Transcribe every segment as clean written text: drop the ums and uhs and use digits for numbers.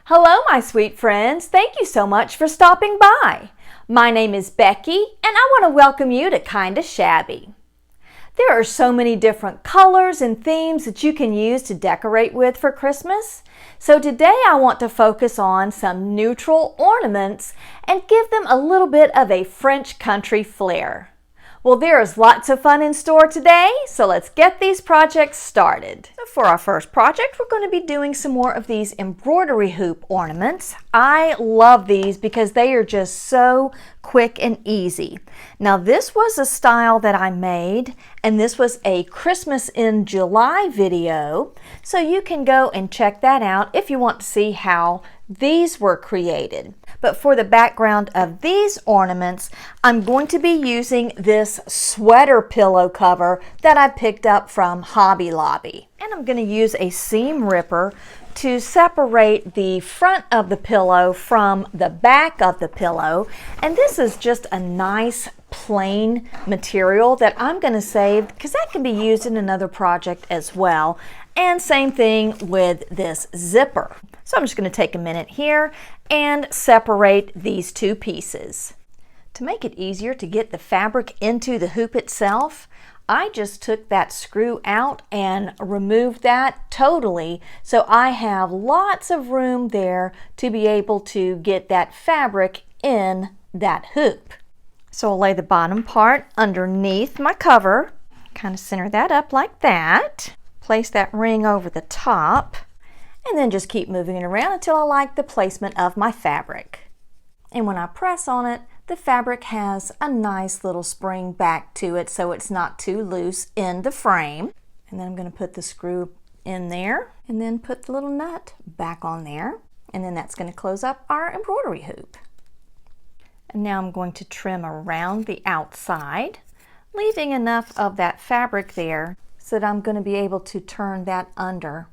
Hello, my sweet friends. Thank you so much for stopping by. My name is Becky, and I want to welcome you to Kinda Shabby. There are so many different colors and themes that you can use to decorate with for Christmas. So today I want to focus on some neutral ornaments and give them a little bit of a French country flair. Well, there is lots of fun in store today, so let's get these projects started. So for our first project, we're going to be doing some more of these embroidery hoop ornaments. I love these because they are just so quick and easy. Now this was a style that I made, and this was a Christmas in July video, so you can go and check that out if you want to see how these were created. But for the background of these ornaments, I'm going to be using this sweater pillow cover that I picked up from Hobby Lobby. And I'm going to use a seam ripper to separate the front of the pillow from the back of the pillow. And this is just a nice plain material that I'm going to save because that can be used in another project as well. And same thing with this zipper. So I'm just going to take a minute here and separate these two pieces. To make it easier to get the fabric into the hoop itself, I just took that screw out and removed that totally, so I have lots of room there to be able to get that fabric in that hoop. So I'll lay the bottom part underneath my cover, kind of center that up like that, place that ring over the top, and then just keep moving it around until I like the placement of my fabric. And when I press on it, the fabric has a nice little spring back to it so it's not too loose in the frame. And then I'm going to put the screw in there and then put the little nut back on there. And then that's going to close up our embroidery hoop. And now I'm going to trim around the outside, leaving enough of that fabric there so that I'm going to be able to turn that under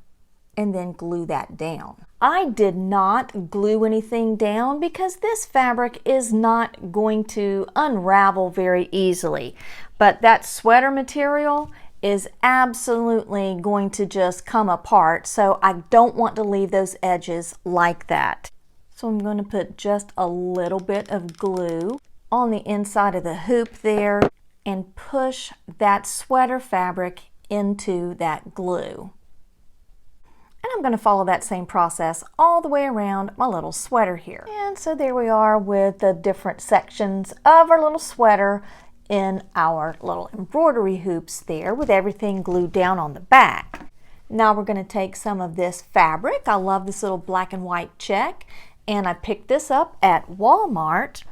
and then glue that down. I did not glue anything down because this fabric is not going to unravel very easily. But that sweater material is absolutely going to just come apart, so I don't want to leave those edges like that. So I'm going to put just a little bit of glue on the inside of the hoop there and push that sweater fabric into that glue. And I'm going to follow that same process all the way around my little sweater here. And so there we are with the different sections of our little sweater in our little embroidery hoops there with everything glued down on the back. Now we're going to take some of this fabric. I love this little black and white check, and I picked this up at Walmart.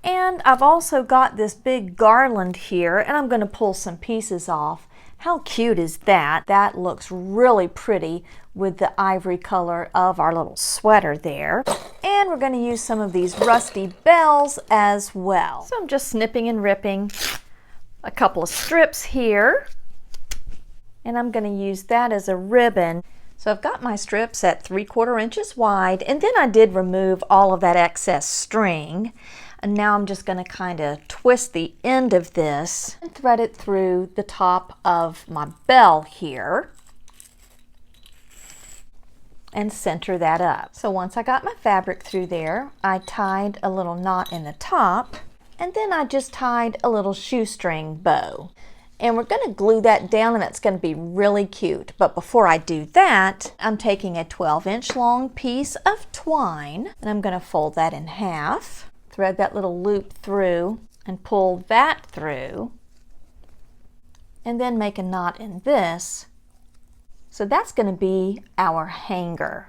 And I've also got this big garland here, and I'm going to pull some pieces off. How cute is that? That looks really pretty with the ivory color of our little sweater there. And we're going to use some of these rusty bells as well. So I'm just snipping and ripping a couple of strips here. And I'm going to use that as a ribbon. So I've got my strips at 3/4 inches wide, and then I did remove all of that excess string. And now I'm just going to kind of twist the end of this and thread it through the top of my bell here and center that up. So once I got my fabric through there, I tied a little knot in the top, and then I just tied a little shoestring bow. And we're going to glue that down, and that's going to be really cute. But before I do that, I'm taking a 12-inch long piece of twine, and I'm going to fold that in half. Thread that little loop through and pull that through, and then make a knot in this. So that's going to be our hanger.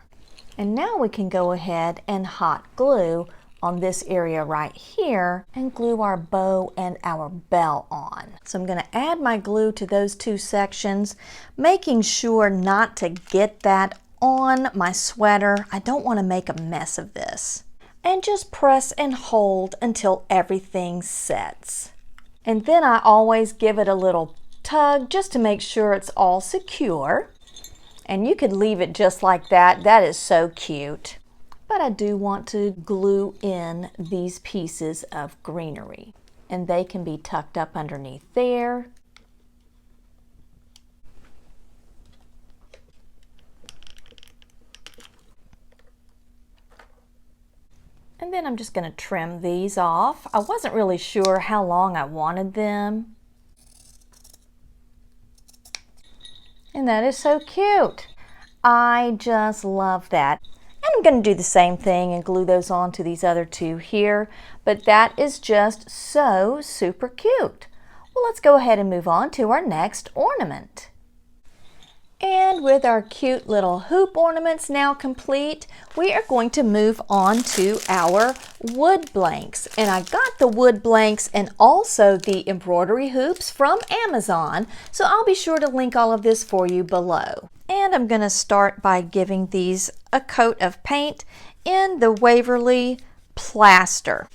And now we can go ahead and hot glue on this area right here and glue our bow and our bell on. So I'm going to add my glue to those two sections, making sure not to get that on my sweater. I don't want to make a mess of this. And just press and hold until everything sets. And then I always give it a little tug just to make sure it's all secure. And you could leave it just like that. That is so cute. But I do want to glue in these pieces of greenery. And they can be tucked up underneath there. And then I'm just going to trim these off. I wasn't really sure how long I wanted them. And that is so cute. I just love that. And I'm going to do the same thing and glue those onto these other two here. But that is just so super cute. Well, let's go ahead and move on to our next ornament. And with our cute little hoop ornaments now complete, we are going to move on to our wood blanks. And I got the wood blanks and also the embroidery hoops from Amazon, so I'll be sure to link all of this for you below. And I'm going to start by giving these a coat of paint in the Waverly Plaster.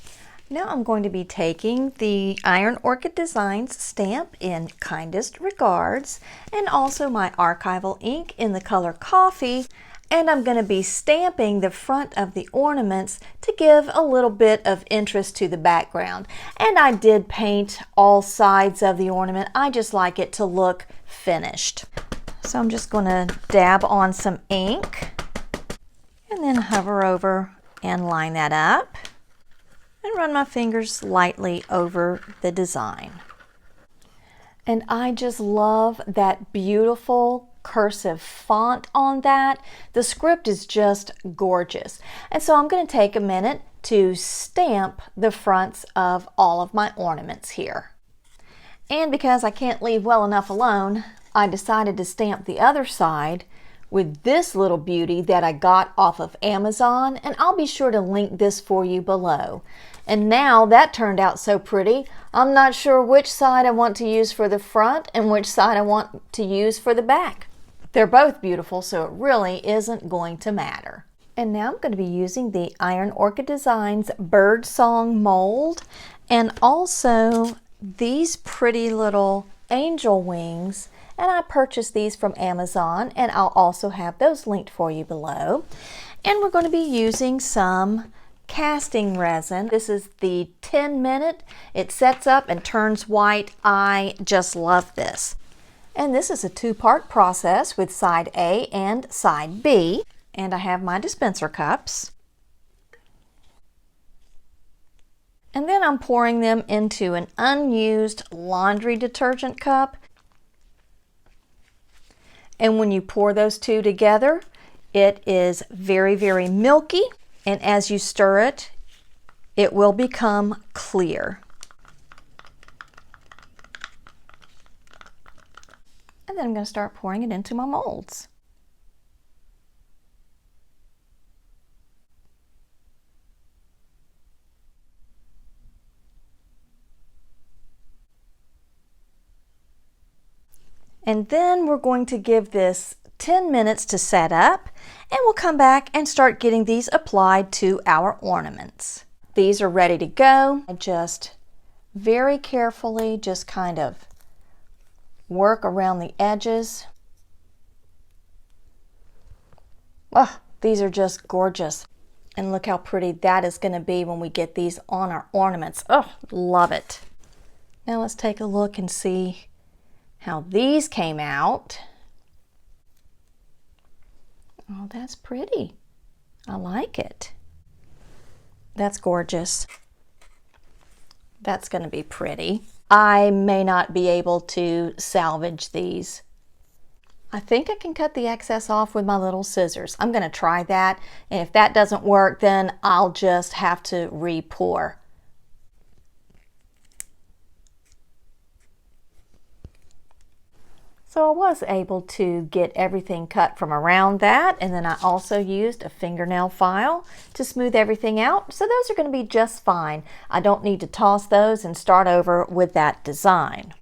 Now I'm going to be taking the Iron Orchid Designs stamp in Kindest Regards and also my archival ink in the color Coffee, and I'm going to be stamping the front of the ornaments to give a little bit of interest to the background. And I did paint all sides of the ornament. I just like it to look finished. So I'm just going to dab on some ink and then hover over and line that up. And run my fingers lightly over the design. And I just love that beautiful cursive font on that. The script is just gorgeous. And so I'm going to take a minute to stamp the fronts of all of my ornaments here. And because I can't leave well enough alone, I decided to stamp the other side with this little beauty that I got off of Amazon, and I'll be sure to link this for you below. And now that turned out so pretty, I'm not sure which side I want to use for the front and which side I want to use for the back. They're both beautiful, so it really isn't going to matter. And now I'm going to be using the Iron Orchid Designs Birdsong mold and also these pretty little angel wings. And I purchased these from Amazon, and I'll also have those linked for you below. And we're going to be using some casting resin. This is the 10-minute. It sets up and turns white. I just love this. And this is a two-part process with side A and side B. And I have my dispenser cups. And then I'm pouring them into an unused laundry detergent cup. And when you pour those two together, it is very, very milky. And as you stir it, it will become clear. And then I'm going to start pouring it into my molds. And then we're going to give this 10 minutes to set up, and we'll come back and start getting these applied to our ornaments. These are ready to go. I just very carefully just kind of work around the edges. Oh, these are just gorgeous. And look how pretty that is going to be when we get these on our ornaments. Oh, love it. Now let's take a look and see how these came out. Oh, that's pretty. I like it. That's gorgeous. That's going to be pretty. I may not be able to salvage these. I think I can cut the excess off with my little scissors. I'm going to try that, and if that doesn't work, then I'll just have to re-pour. So I was able to get everything cut from around that, and then I also used a fingernail file to smooth everything out. So those are going to be just fine. I don't need to toss those and start over with that design.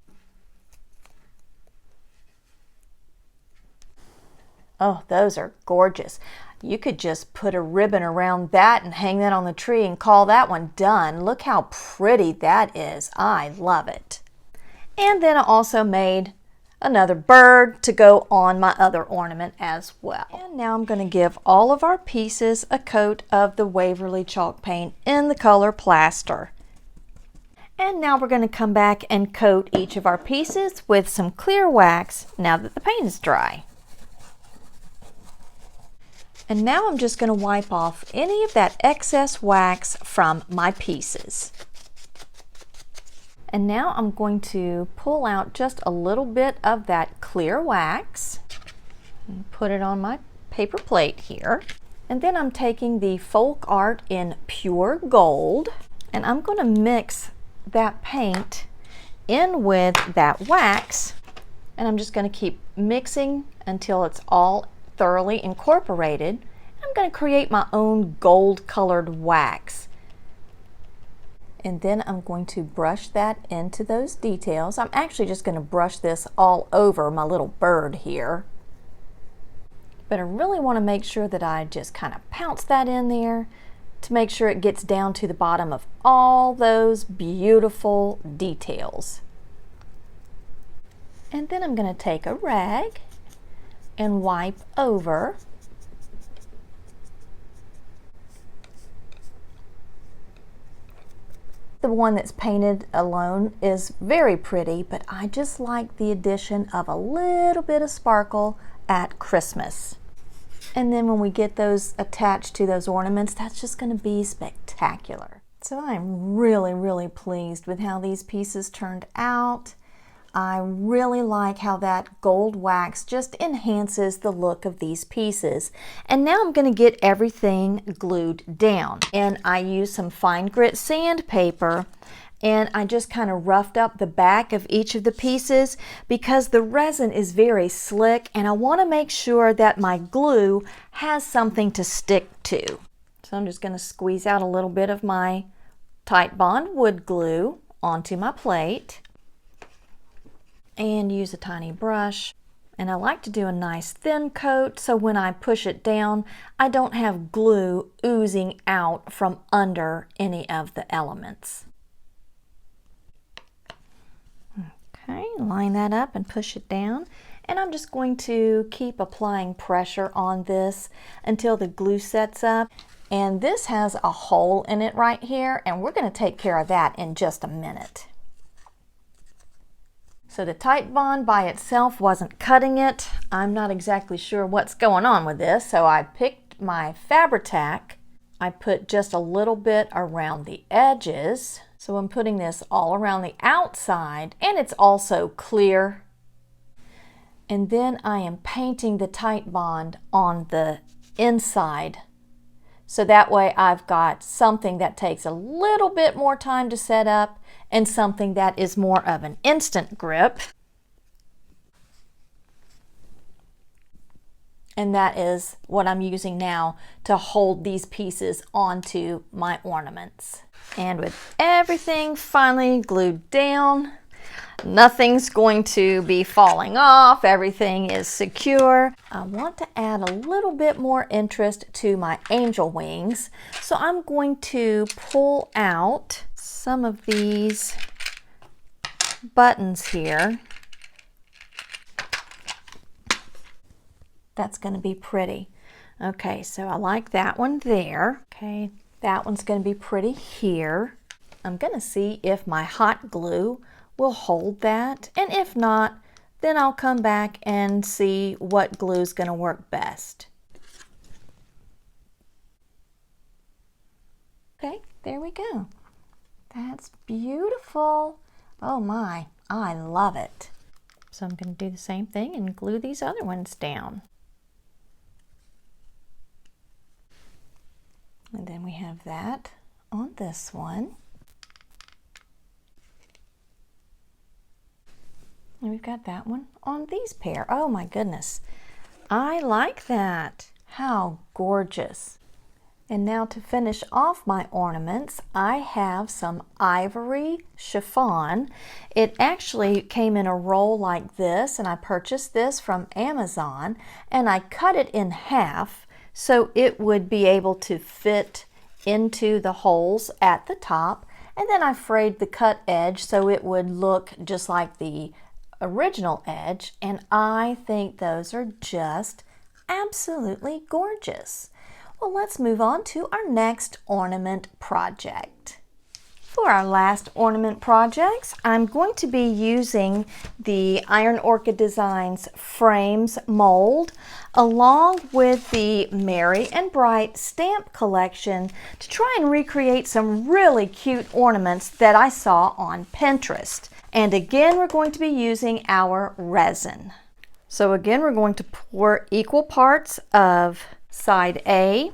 Oh, those are gorgeous. You could just put a ribbon around that and hang that on the tree and call that one done. Look how pretty that is. I love it. And then I also made another bird to go on my other ornament as well. And now I'm going to give all of our pieces a coat of the Waverly chalk paint in the color Plaster. And now we're going to come back and coat each of our pieces with some clear wax now that the paint is dry. And now I'm just going to wipe off any of that excess wax from my pieces. And now I'm going to pull out just a little bit of that clear wax and put it on my paper plate here. And then I'm taking the folk art in pure gold, and I'm going to mix that paint in with that wax, and I'm just going to keep mixing until it's all thoroughly incorporated. I'm going to create my own gold colored wax. And then I'm going to brush that into those details. I'm actually just going to brush this all over my little bird here. But I really want to make sure that I just kind of pounce that in there to make sure it gets down to the bottom of all those beautiful details. And then I'm going to take a rag and wipe over. The one that's painted alone is very pretty, but I just like the addition of a little bit of sparkle at Christmas. And then when we get those attached to those ornaments, that's just going to be spectacular. So I'm really pleased with how these pieces turned out. I really like how that gold wax just enhances the look of these pieces. And now I'm going to get everything glued down. And I used some fine grit sandpaper, and I just kind of roughed up the back of each of the pieces because the resin is very slick and I want to make sure that my glue has something to stick to. So I'm just going to squeeze out a little bit of my Titebond wood glue onto my plate and use a tiny brush. And I like to do a nice thin coat so when I push it down, I don't have glue oozing out from under any of the elements. Okay, line that up and push it down. And I'm just going to keep applying pressure on this until the glue sets up. And this has a hole in it right here, and we're going to take care of that in just a minute. So the Titebond by itself wasn't cutting it. I'm not exactly sure what's going on with this, so I picked my Fabri-Tac. I put just a little bit around the edges. So I'm putting this all around the outside, and it's also clear. And then I am painting the Titebond on the inside. So that way I've got something that takes a little bit more time to set up and something that is more of an instant grip. And that is what I'm using now to hold these pieces onto my ornaments. And with everything finally glued down, nothing's going to be falling off. Everything is secure. I want to add a little bit more interest to my angel wings. So I'm going to pull out some of these buttons here. That's going to be pretty. Okay, so I like that one there. Okay, that one's going to be pretty here. I'm going to see if my hot glue will hold that, and if not, then I'll come back and see what glue is going to work best. Okay, there we go. That's beautiful. Oh my, I love it. So I'm going to do the same thing and glue these other ones down. And then we have that on this one. And we've got that one on these pair. Oh my goodness. I like that. How gorgeous. And now to finish off my ornaments, I have some ivory chiffon. It actually came in a roll like this, and I purchased this from Amazon, and I cut it in half so it would be able to fit into the holes at the top. And then I frayed the cut edge so it would look just like the original edge, and I think those are just absolutely gorgeous. Well, let's move on to our next ornament project. For our last ornament projects, I'm going to be using the Iron Orchid Designs frames mold along with the Merry and Bright stamp collection to try and recreate some really cute ornaments that I saw on Pinterest. And again, we're going to be using our resin. So again, we're going to pour equal parts of side A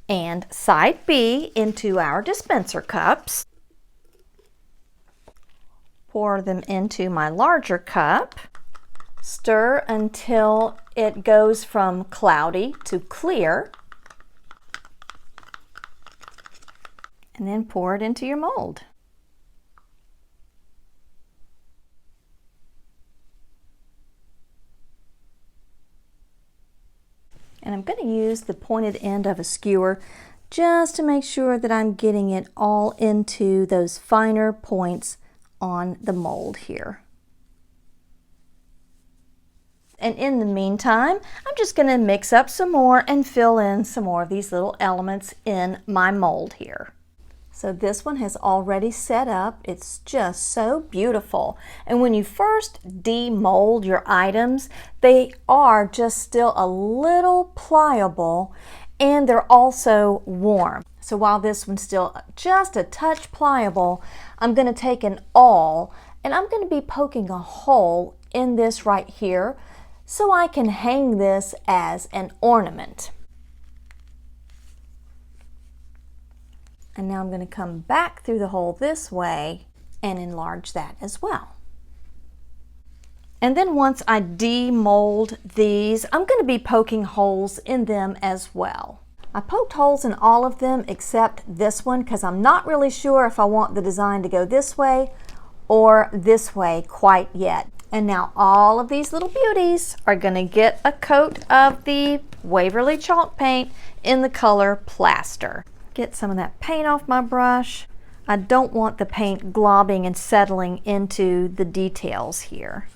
and side B into our dispenser cups. Pour them into my larger cup. Stir until it goes from cloudy to clear. And then pour it into your mold. And I'm going to use the pointed end of a skewer just to make sure that I'm getting it all into those finer points on the mold here. And in the meantime, I'm just going to mix up some more and fill in some more of these little elements in my mold here. So this one has already set up. It's just so beautiful. And when you first demold your items, they are just still a little pliable and they're also warm. So while this one's still just a touch pliable, I'm going to take an awl and I'm going to be poking a hole in this right here so I can hang this as an ornament. And now I'm going to come back through the hole this way and enlarge that as well. And then once I demold these, I'm going to be poking holes in them as well. I poked holes in all of them except this one because I'm not really sure if I want the design to go this way or this way quite yet. And now all of these little beauties are going to get a coat of the Waverly chalk paint in the color Plaster. Get some of that paint off my brush. I don't want the paint globbing and settling into the details here.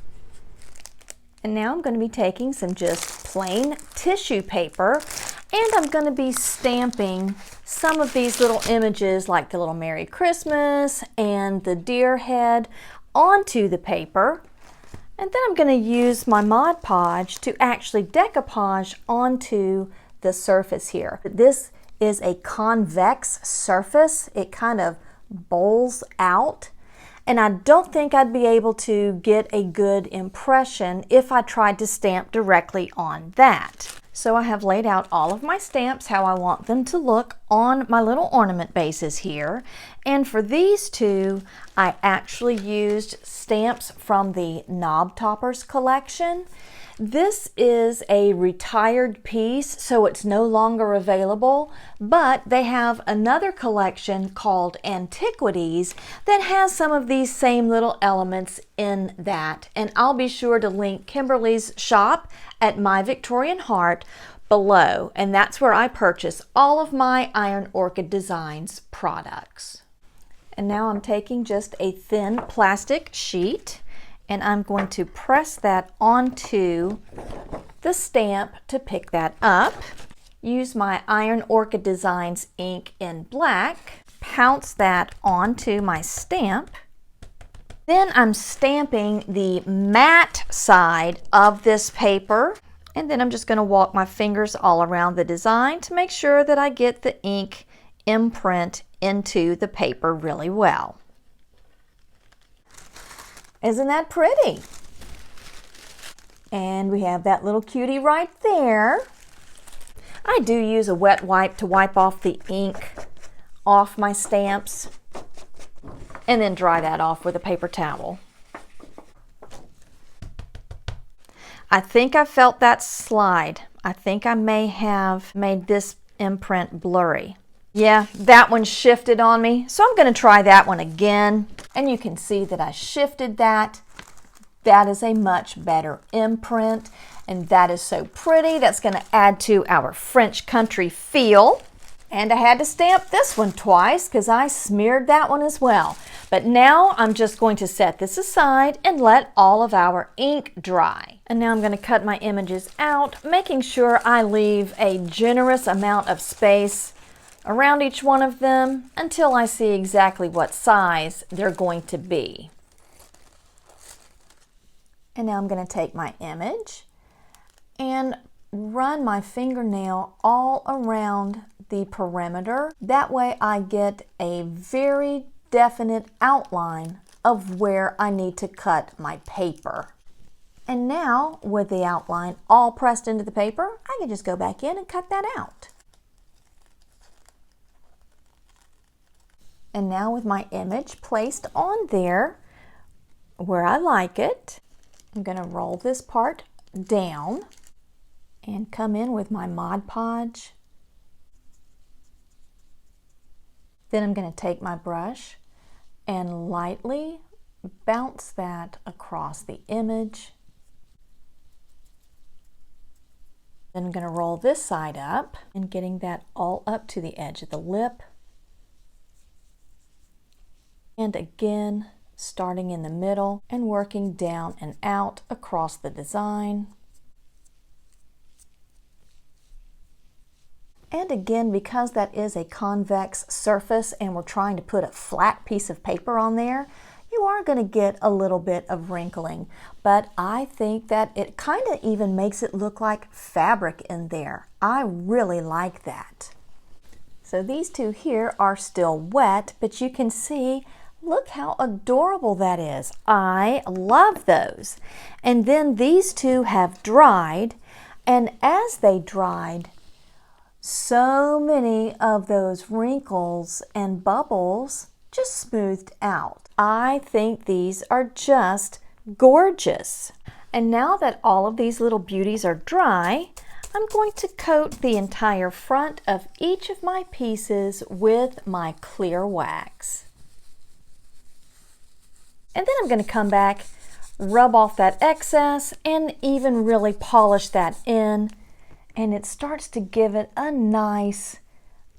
And now I'm going to be taking some just plain tissue paper and I'm going to be stamping some of these little images like the little Merry Christmas and the deer head onto the paper. And then I'm going to use my Mod Podged to actually decoupage onto the surface here. This is a convex surface. It kind of bowls out. And I don't think I'd be able to get a good impression if I tried to stamp directly on that. So I have laid out all of my stamps how I want them to look on my little ornament bases here. And for these two, I actually used stamps from the Knob Toppers collection. This is a retired piece, so it's no longer available, but they have another collection called Antiquities that has some of these same little elements in that. And I'll be sure to link Kimberly's shop at My Victorian Heart below, and that's where I purchase all of my Iron Orchid Designs products. And now I'm taking just a thin plastic sheet and I'm going to press that onto the stamp to pick that up. Use my Iron Orchid Designs ink in black, pounce that onto my stamp. Then I'm stamping the matte side of this paper, and then I'm just going to walk my fingers all around the design to make sure that I get the ink imprint into the paper really well. Isn't that pretty? And we have that little cutie right there. I do use a wet wipe to wipe off the ink off my stamps and then dry that off with a paper towel. I think I felt that slide. I think I may have made this imprint blurry. Yeah, that one shifted on me, so I'm going to try that one again. And you can see that I shifted that. That is a much better imprint, and that is so pretty. That's going to add to our French country feel. And I had to stamp this one twice because I smeared that one as well. But now I'm just going to set this aside and let all of our ink dry. And now I'm going to cut my images out, making sure I leave a generous amount of space around each one of them until I see exactly what size they're going to be. And now I'm going to take my image and run my fingernail all around the perimeter. That way I get a very definite outline of where I need to cut my paper. And now, with the outline all pressed into the paper, I can just go back in and cut that out. And now with my image placed on there where I like it, I'm going to roll this part down and come in with my Mod Podged. Then I'm going to take my brush and lightly bounce that across the image. Then I'm going to roll this side up and getting that all up to the edge of the lip. And again, starting in the middle and working down and out across the design. And again, because that is a convex surface and we're trying to put a flat piece of paper on there, you are going to get a little bit of wrinkling. But I think that it kind of even makes it look like fabric in there. I really like that. So these two here are still wet, but you can see, look how adorable that is. I love those. And then these two have dried, and as they dried, so many of those wrinkles and bubbles just smoothed out. I think these are just gorgeous. And now that all of these little beauties are dry, I'm going to coat the entire front of each of my pieces with my clear wax. And then I'm going to come back, rub off that excess, and even really polish that in. And it starts to give it a nice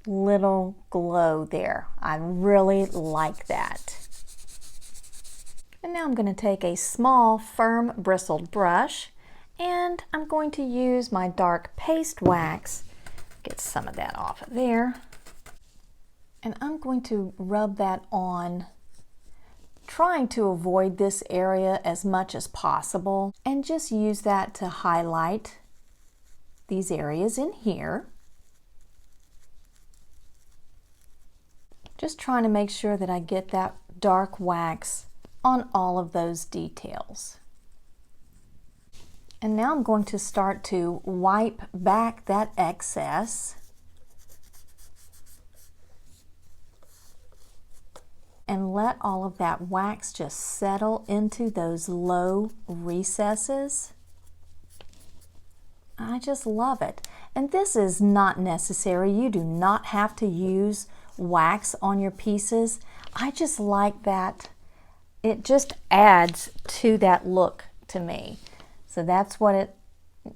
little glow there. I really like that. And now I'm going to take a small, firm, bristled brush, and I'm going to use my dark paste wax. Get some of that off of there. And I'm going to rub that on, trying to avoid this area as much as possible, and just use that to highlight these areas in here. Just trying to make sure that I get that dark wax on all of those details. And now I'm going to start to wipe back that excess and let all of that wax just settle into those low recesses. I just love it. And this is not necessary. You do not have to use wax on your pieces. I just like that. It just adds to that look to me. So that's what it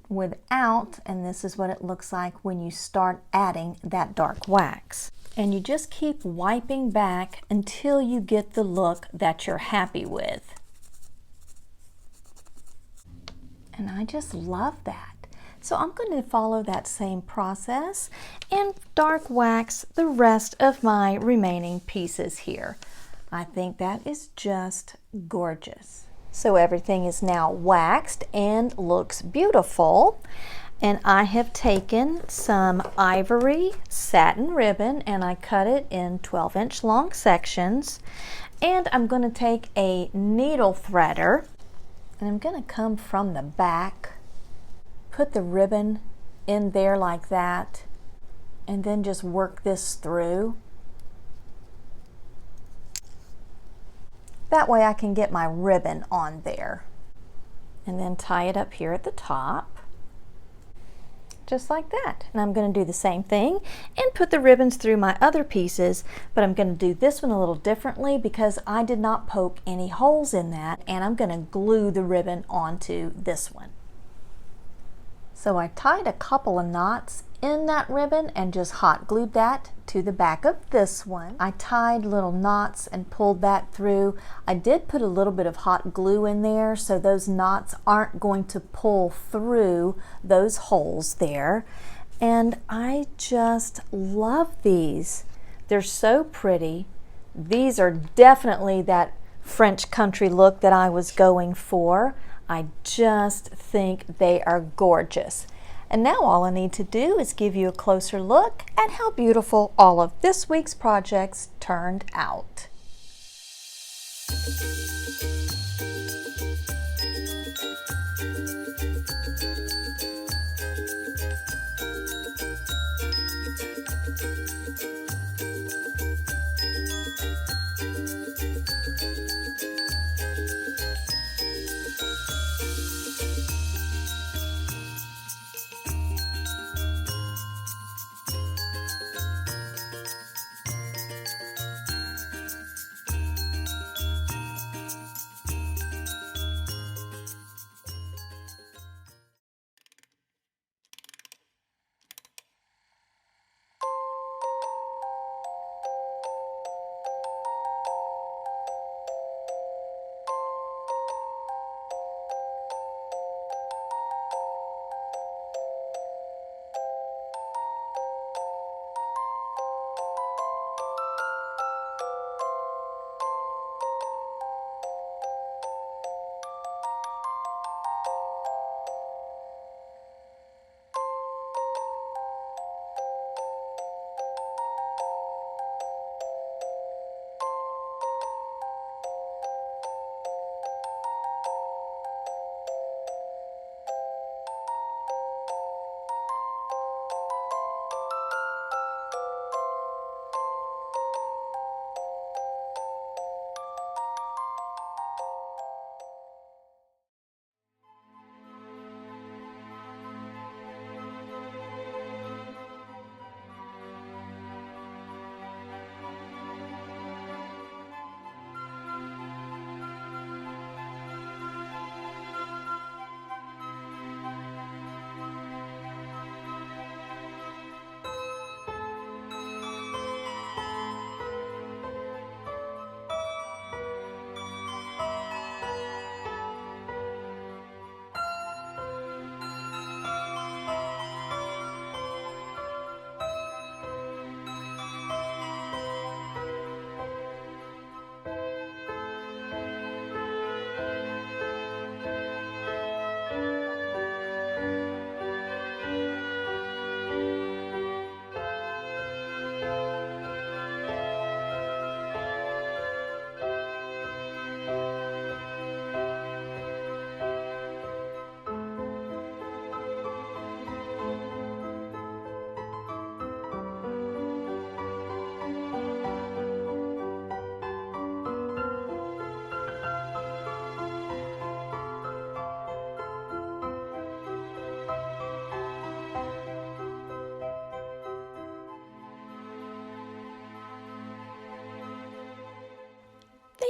without, and this is what it looks like when you start adding that dark wax. And you just keep wiping back until you get the look that you're happy with. And I just love that. So I'm going to follow that same process and dark wax the rest of my remaining pieces here. I think that is just gorgeous. So everything is now waxed and looks beautiful. And I have taken some ivory satin ribbon and I cut it in 12-inch long sections. And I'm going to take a needle threader and I'm going to come from the back, put the ribbon in there like that, and then just work this through. That way I can get my ribbon on there. And then tie it up here at the top, just like that. And I'm going to do the same thing and put the ribbons through my other pieces, but I'm going to do this one a little differently because I did not poke any holes in that, and I'm going to glue the ribbon onto this one. So I tied a couple of knots in that ribbon and just hot glued that to the back of this one. I tied little knots and pulled that through. I did put a little bit of hot glue in there so those knots aren't going to pull through those holes there. And I just love these. They're so pretty. These are definitely that French country look that I was going for. I just think they are gorgeous. And now all I need to do is give you a closer look at how beautiful all of this week's projects turned out.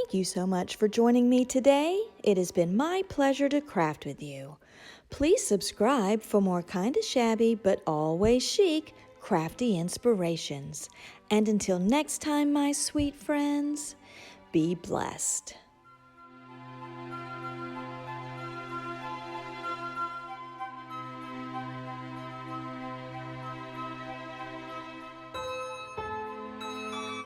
Thank you so much for joining me today. It has been my pleasure to craft with you. Please subscribe for more kinda shabby but always chic crafty inspirations. And until next time, my sweet friends, be blessed.